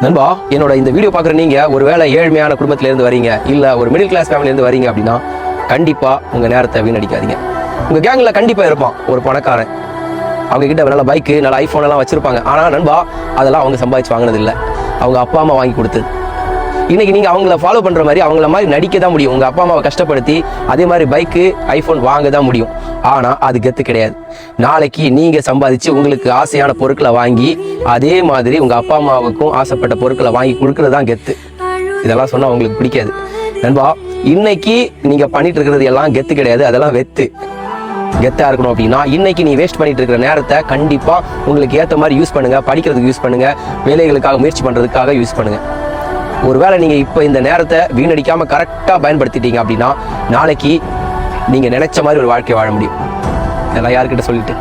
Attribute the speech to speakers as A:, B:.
A: நண்பா, என்னோட இந்த வீடியோ பார்க்குற நீங்கள் ஒருவேளை ஏழ்மையான குடும்பத்திலேருந்து வரீங்க, இல்லை ஒரு மிடில் கிளாஸ் ஃபேமிலியிலேருந்து வரீங்க அப்படின்னா கண்டிப்பாக உங்கள் நேரத்தை வீணடிக்காதீங்க. உங்கள் கேங்கில் கண்டிப்பாக இருப்பான் ஒரு பணக்காரன். அவங்க கிட்ட நல்ல பைக்கு, நல்ல ஐஃபோன் எல்லாம் வச்சுருப்பாங்க. ஆனால் நண்பா, அதெல்லாம் அவங்க சம்பாதிச்சு வாங்கினதில்லை, அவங்க அப்பா அம்மா வாங்கி கொடுத்தது. இன்றைக்கி நீங்கள் அவங்கள ஃபாலோ பண்ணுற மாதிரி அவங்கள மாதிரி நடிக்க தான் முடியும். உங்கள் அப்பா அம்மாவை கஷ்டப்படுத்தி அதே மாதிரி பைக்கு, ஐஃபோன் வாங்க தான் முடியும். ஆனால் அது கெத்து கிடையாது. நாளைக்கு நீங்கள் சம்பாதிச்சு உங்களுக்கு ஆசையான பொருட்களை வாங்கி அதே மாதிரி உங்கள் அப்பா அம்மாவுக்கும் ஆசைப்பட்ட பொருட்களை வாங்கி கொடுக்குறது தான் கெத்து. இதெல்லாம் சொன்னால் உங்களுக்கு பிடிக்காது நண்பா. இன்னைக்கு நீங்கள் பண்ணிட்டு இருக்கிறது எல்லாம் கெத்து கிடையாது, அதெல்லாம் வெத்து. கெத்தாக இருக்கணும் அப்படின்னா இன்னைக்கு நீ வேஸ்ட் பண்ணிட்டு இருக்கிற நேரத்தை கண்டிப்பாக உங்களுக்கு ஏற்ற மாதிரி யூஸ் பண்ணுங்கள். படிக்கிறதுக்கு யூஸ் பண்ணுங்கள், வேலைகளுக்காக முயற்சி பண்ணுறதுக்காக யூஸ் பண்ணுங்கள். ஒருவேளை நீங்கள் இப்போ இந்த நேரத்தை வீணடிக்காமல் கரெக்டாக பயன்படுத்திட்டீங்க அப்படின்னா நாளைக்கு நீங்கள் நினைச்ச மாதிரி ஒரு வாழ்க்கை வாழ முடியும். இதெல்லாம் யாருக்கிட்ட சொல்லிட்டு